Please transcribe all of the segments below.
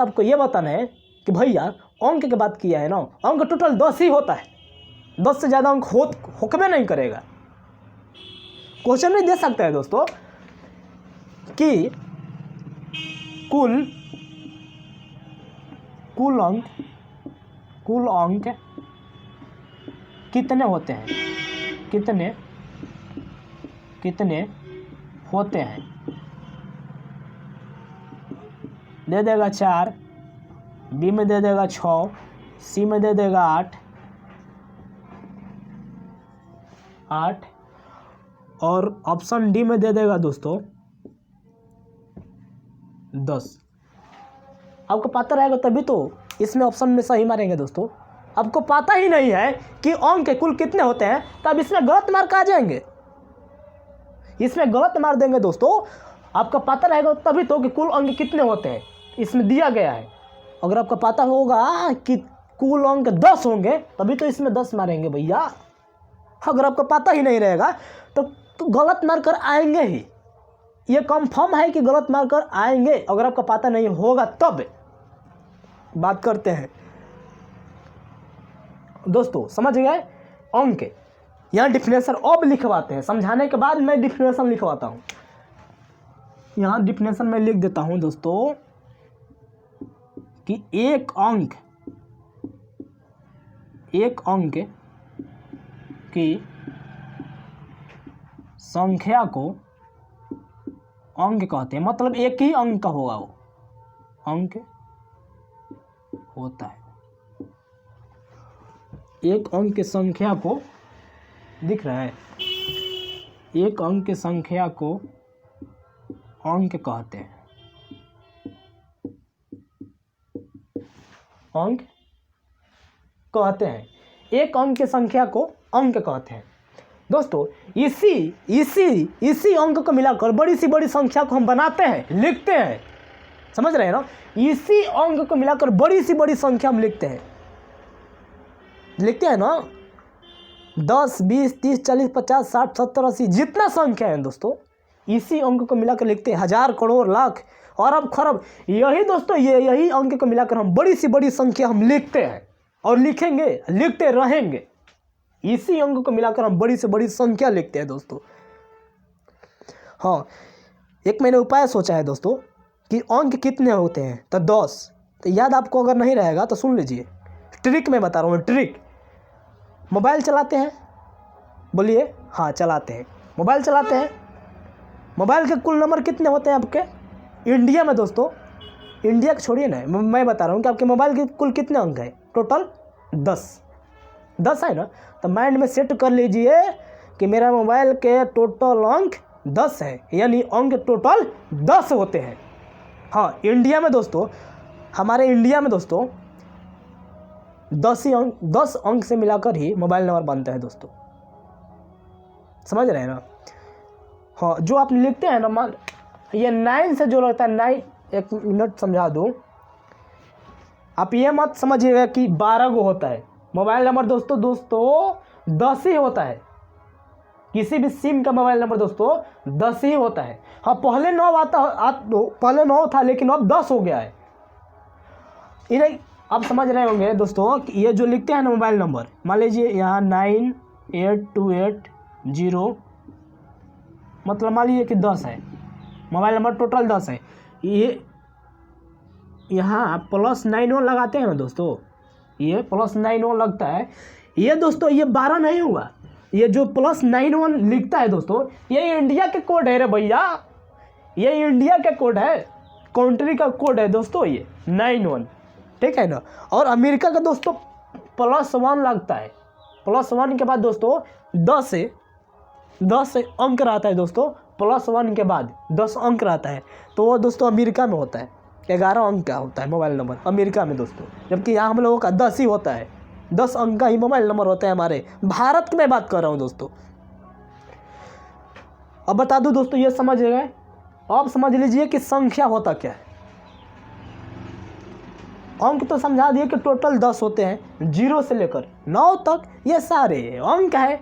आपको ये बताना है कि भैया अंक की बात किया है ना, अंक टोटल 10 ही होता है, 10 से ज़्यादा अंक होकबे नहीं करेगा। क्वेश्चन में दे सकता है दोस्तों कि कुल अंक कितने होते हैं, कितने होते हैं। दे देगा 4, बी में दे देगा 6, सी में दे देगा 8 और ऑप्शन डी में दे देगा दोस्तों 10। आपको पता रहेगा तभी तो इसमें ऑप्शन में सही मारेंगे दोस्तों। आपको पता ही नहीं है कि अंक कुल कितने होते हैं, तब इसमें गलत मार्क आ जाएंगे, इसमें गलत मार देंगे दोस्तों। आपको पता रहेगा तभी तो कि कुल अंक कितने होते हैं, इसमें दिया गया है। अगर आपको पता होगा कि कुल अंक 10 होंगे तभी तो इसमें 10 मारेंगे भैया। अगर आपको पता ही नहीं रहेगा तो गलत मार्कर आएंगे ही, ये कंफर्म है कि गलत मार्कर आएंगे। अगर आपको पता नहीं होगा तब बात करते हैं दोस्तों, समझ गए। अंक यहाँ डिफिनेशन अब लिखवाते हैं, समझाने के बाद मैं डिफिनेशन लिखवाता हूँ। यहाँ डिफिनेशन में लिख देता हूँ दोस्तों कि एक अंक की संख्या को अंक कहते हैं, मतलब एक ही अंक का होगा, वो अंक होता है। एक अंक की संख्या को दिख रहा है, एक अंक की संख्या को अंक कहते हैं, अंक कहते हैं। एक अंक की संख्या को अंक कहते हैं दोस्तों। इसी अंक को मिलाकर बड़ी सी बड़ी संख्या को हम बनाते हैं, लिखते हैं, समझ रहे हैं ना। इसी अंक को मिलाकर बड़ी सी बड़ी संख्या हम लिखते हैं ना। 10, 20, 30, 40, 50, 60, 70, 80 जितना संख्या है दोस्तों, इसी अंक को मिलाकर लिखते हैं। हजार, करोड़, लाख, अरब, खरब, यही दोस्तों यही अंक को मिलाकर हम बड़ी सी बड़ी संख्या हम लिखते हैं और लिखेंगे, लिखते रहेंगे। इसी अंक को मिलाकर हम बड़ी से बड़ी संख्या लिखते हैं दोस्तों। हाँ, एक मैंने उपाय सोचा है दोस्तों कि अंक कितने होते हैं, तो 10। तो याद आपको अगर नहीं रहेगा तो सुन लीजिए, ट्रिक मैं बता रहा हूँ, ट्रिक। मोबाइल चलाते हैं, बोलिए। हाँ, चलाते हैं, मोबाइल चलाते हैं। मोबाइल के कुल नंबर कितने होते हैं आपके इंडिया में दोस्तों? इंडिया को छोड़िए ना, मैं बता रहा हूँ कि आपके मोबाइल के कुल कितने अंक हैं टोटल? 10 है ना। तो माइंड में सेट कर लीजिए कि मेरा मोबाइल के टोटल अंक 10 है, यानी अंक टोटल 10 होते हैं। हाँ, इंडिया में दोस्तों, हमारे इंडिया में दोस्तों 10 अंक से मिलाकर ही मोबाइल नंबर बनता है दोस्तों, समझ रहे हैं ना। हाँ, जो आप लिखते हैं ना, मान ये 9 से जो रहता है 9, एक मिनट समझा दूँ। आप ये मत समझिएगा कि 12 गो होता है मोबाइल नंबर दोस्तों 10 ही होता है। किसी भी सिम का मोबाइल नंबर दोस्तों 10 ही होता है। हाँ, पहले 9 था लेकिन अब 10 हो गया है। इन्हें आप समझ रहे होंगे दोस्तों कि ये जो लिखते हैं ना मोबाइल नंबर, मान लीजिए यहाँ 98280, मतलब मान लीजिए कि 10 है मोबाइल नंबर, टोटल 10 है। ये यहाँ +91 लगाते हैं ना दोस्तों, ये +91 लगता है। ये दोस्तों ये 12 नहीं होगा, ये जो +91 लिखता है दोस्तों, ये इंडिया के कोड है रे भैया, ये इंडिया के कोड है, कंट्री का कोड है दोस्तों ये 91, ठीक है ना। और अमेरिका का दोस्तों +1 लगता है। +1 के बाद दोस्तों 10 अंक रहता है दोस्तों, +1 के बाद 10 अंक रहता है। तो वो दोस्तों अमेरिका में होता है, 11 अंक का होता है मोबाइल नंबर अमेरिका में दोस्तों, जबकि यहाँ हम लोगों का 10 ही होता है। 10 अंक का ही मोबाइल नंबर होता है हमारे भारत की मैं बात कर रहा हूँ दोस्तों। अब बता दूँ दोस्तों, ये समझ गए? अब समझ लीजिए कि संख्या होता क्या है। अंक तो समझा दिए कि टोटल 10 होते हैं, 0 से लेकर 9 तक ये सारे अंक है।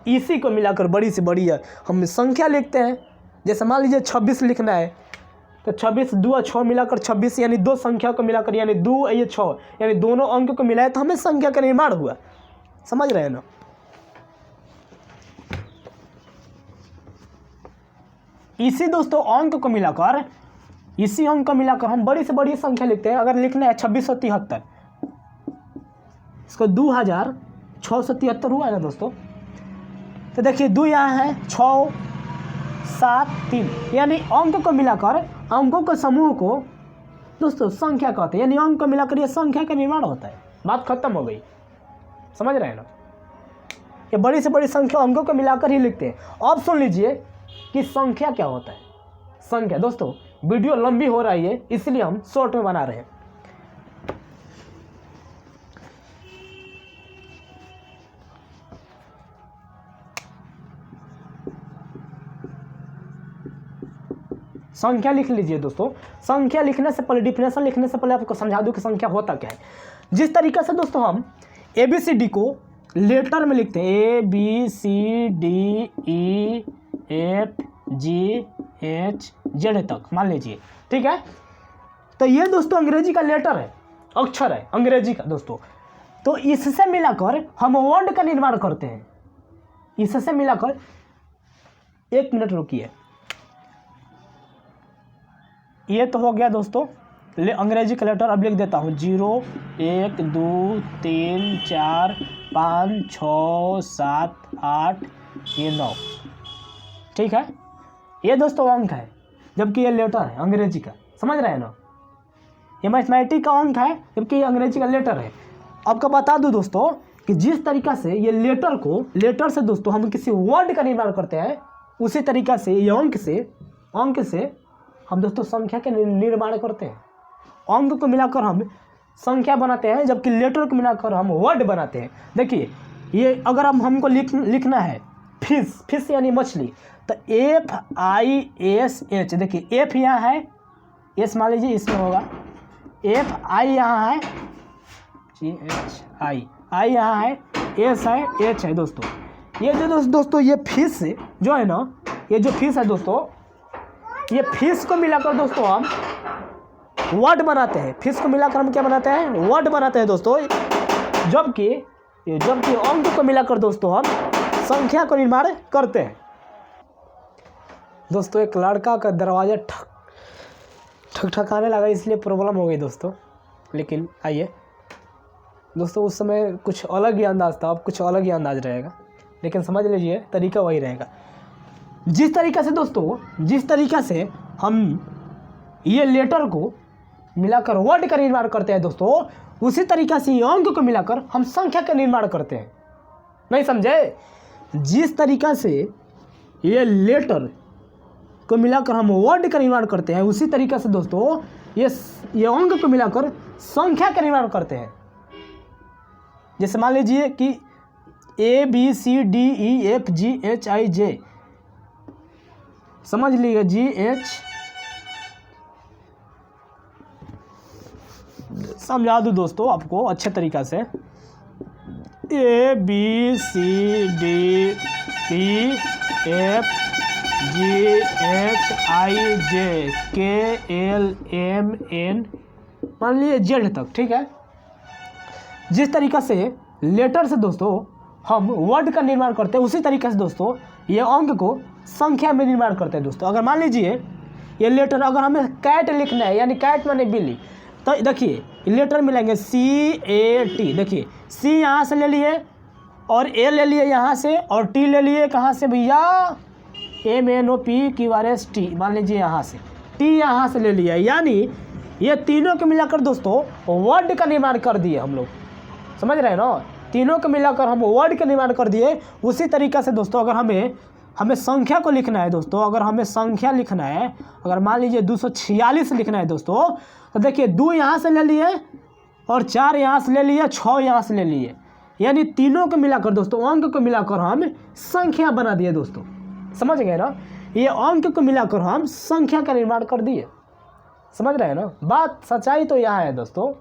इसी को मिलाकर बड़ी से बड़ी हम संख्या लिखते हैं। जैसे मान लीजिए 26 लिखना है, तो 26 2 6 मिलाकर 26, यानी दो संख्या को मिलाकर, यानी 2 ये 6, यानी दोनों अंक को मिलाए तो हमें संख्या का निर्माण हुआ। समझ रहे हैं ना। इसी दोस्तों अंक को मिलाकर, इसी अंक को मिलाकर हम बड़ी से बड़ी संख्या लिखते हैं। अगर लिखना है 2673, इसको 2673 हुआ है ना दोस्तों। तो देखिए 2 यहाँ है, 6 7 3, यानी अंक को मिलाकर, अंकों के समूह को दोस्तों संख्या कहते हैं, यानी अंक को मिलाकर ये संख्या का निर्माण होता है। बात खत्म हो गई। समझ रहे हैं ना। ये बड़ी से बड़ी संख्या अंकों को मिलाकर ही लिखते हैं। अब सुन लीजिए कि संख्या क्या होता है। संख्या दोस्तों, वीडियो लंबी हो रही है इसलिए हम शॉर्ट में बना रहे हैं। संख्या लिख लीजिए दोस्तों। संख्या लिखने से पहले, डिफिनेशन लिखने से पहले आपको समझा दूं कि संख्या होता क्या है। जिस तरीके से दोस्तों हम ABCD को लेटर में लिखते हैं, ABCDEFGH तक मान लीजिए, ठीक है। तो ये दोस्तों अंग्रेजी का लेटर है, अक्षर है अंग्रेजी का दोस्तों। तो इससे मिलाकर हम वर्ड का निर्माण करते हैं। इससे मिलाकर, 1 मिनट रुकिए। ये तो हो गया दोस्तों अंग्रेजी का लेटर। अब लिख देता हूँ 0 1 2 3 4 5 6 7 8 ये 9, ठीक है। ये दोस्तों अंक है, जबकि ये लेटर है अंग्रेजी का। समझ रहे हैं ना। ये मैथमेटिक का अंक है, जबकि ये अंग्रेजी का लेटर है। आपको बता दूं दोस्तों कि जिस तरीका से ये लेटर को, लेटर से दोस्तों हम किसी वर्ड का निर्माण करते हैं, उसी तरीका से ये अंक से हम दोस्तों संख्या के निर्माण करते हैं। अंक को मिलाकर हम संख्या बनाते हैं, जबकि लेटर को मिलाकर हम वर्ड बनाते हैं। देखिए ये अगर हमको लिखना है फिश यानी मछली, तो FISH, देखिए F यहाँ है, S मान लीजिए इसमें होगा, FI यहाँ है, GHI, I यहाँ है, S है, H है दोस्तों। ये जो दोस्तों ये फिश जो है ना, ये जो फिश है दोस्तों, ये फिश को मिलाकर दोस्तों हम वर्ड बनाते हैं। फिश को मिलाकर हम क्या बनाते हैं? वर्ड बनाते हैं दोस्तों। जबकि अंक को मिलाकर दोस्तों हम संख्या को निर्माण करते हैं। दोस्तों एक लड़का का दरवाज़ा ठकठकाने लगा, इसलिए प्रॉब्लम हो गई दोस्तों। लेकिन आइए दोस्तों, उस समय कुछ अलग ही अंदाज़ था, अब कुछ अलग ही अंदाज़ रहेगा, लेकिन समझ लीजिए तरीका वही रहेगा। जिस तरीका से हम ये लेटर को मिलाकर वर्ड का निर्माण करते हैं दोस्तों, उसी तरीका से ये अंक को मिलाकर हम संख्या का निर्माण करते हैं। नहीं समझे? जिस तरीका से ये लेटर को मिलाकर हम वर्ड का निर्माण करते हैं, उसी तरीका से दोस्तों ये अंक को मिलाकर संख्या का निर्माण करते हैं। जैसे मान लीजिए कि ABCDEFGHIJ, समझ लीजिए GH, समझा दूँ दोस्तों आपको अच्छे तरीका से, ABCDEFGHIJKLMN मान लीजिए Z तक, ठीक है। जिस तरीका से लेटर से दोस्तों हम वर्ड का निर्माण करते हैं, उसी तरीके से दोस्तों ये अंक को संख्या में निर्माण करते हैं दोस्तों। अगर मान लीजिए ये लेटर, अगर हमें कैट लिखना है, यानी कैट माने बिल्ली, तो देखिए लेटर मिलेंगे CAT। देखिए C यहाँ से ले लिए और A ले लिए यहाँ से, और T ले लिए कहाँ से भैया? MNOPQRST मान लीजिए यहाँ से, T यहाँ से ले लिया। यानी ये तीनों को मिलाकर दोस्तों वर्ड का निर्माण कर दिए हम लोग। समझ रहे हैं ना? तीनों को मिलाकर हम वर्ड का निर्माण कर दिए। उसी तरीक़ा से दोस्तों अगर हमें संख्या को लिखना है दोस्तों, अगर हमें संख्या लिखना है, अगर मान लीजिए 246 लिखना है दोस्तों, तो देखिए 2 यहाँ से ले लिए और 4 यहाँ से ले लिए, 6 यहाँ से ले लिए, यानी तीनों को मिलाकर दोस्तों, अंक को मिलाकर हम संख्या बना दिए दोस्तों। समझ गए ना? ये अंक को मिलाकर हम संख्या का निर्माण कर दिए। समझ रहे हैं ना? बात सच्चाई तो यहाँ है दोस्तों,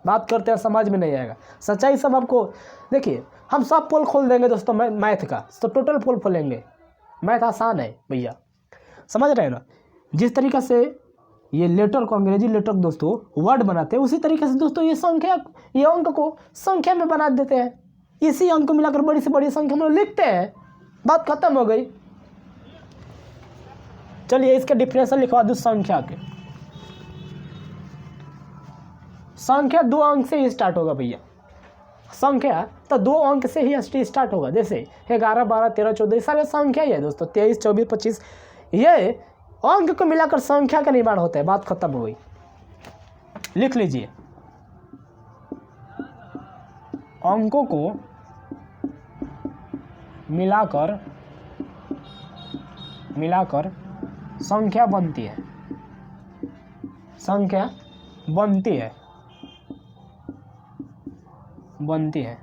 बात करते हैं समझ में नहीं आएगा। सच्चाई सब आपको, देखिए हम सब पोल खोल देंगे दोस्तों मैथ का, तो टोटल पोल खोलेंगे। मैथ आसान है भैया, समझ रहे हैं ना? जिस तरीक़ा से ये लेटर को अंग्रेजी लेटर दोस्तों वर्ड बनाते हैं, उसी तरीके से दोस्तों ये अंक को संख्या में बना देते हैं। इसी अंक को मिलाकर बड़ी से बड़ी संख्या में लिखते हैं, बात खत्म हो गई। चलिए इसके डिफिनेशन लिखवा दूँ संख्या के। संख्या 2 अंक से ही स्टार्ट होगा भैया, संख्या तो 2 अंक से ही स्टार्ट होगा। जैसे 11, 12, 13, 14 सारे संख्या ही है दोस्तों, 23, 24, 25 ये अंक को मिलाकर संख्या का निर्माण होता है। बात खत्म हो गई, लिख लीजिए। अंकों को मिलाकर संख्या बनती है, संख्या बनती है,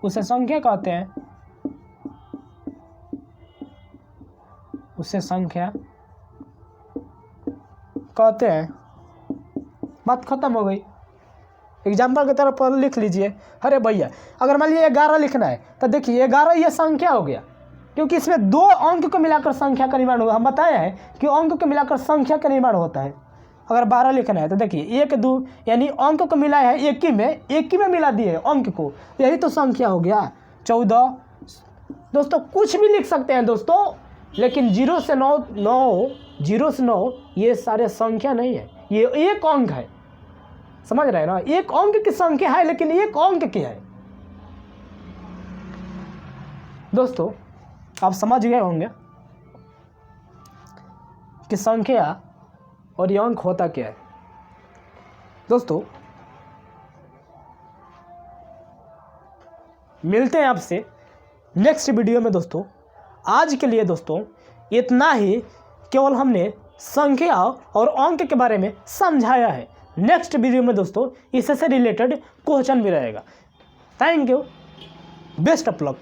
उसे संख्या कहते हैं, उसे संख्या कहते हैं। बात खत्म हो गई। एग्जाम्पल की तरफ पर लिख लीजिए। अरे भैया अगर मान लीजिए 11 लिखना है तो देखिए 11 ये संख्या हो गया, क्योंकि इसमें 2 अंक को मिलाकर संख्या का निर्माण होगा। हम बताया है कि अंक को मिलाकर संख्या का निर्माण होता है। अगर 12 लिखना है तो देखिए 1, 2 यानी अंक को मिला है एक ही में मिला दिए अंक को, यही तो संख्या हो गया। 14 दोस्तों कुछ भी लिख सकते हैं दोस्तों, लेकिन 0 से 9 ये सारे संख्या नहीं है, ये एक अंक है। समझ रहे हैं ना, एक अंक की संख्या है, लेकिन एक अंक की है। दोस्तों आप समझ गए होंगे कि संख्या और ये अंक होता क्या है। दोस्तों मिलते हैं आपसे नेक्स्ट वीडियो में दोस्तों। आज के लिए दोस्तों इतना ही, केवल हमने संख्या और अंक के बारे में समझाया है। नेक्स्ट वीडियो में दोस्तों इससे रिलेटेड क्वेश्चन भी रहेगा। Thank you, best of luck.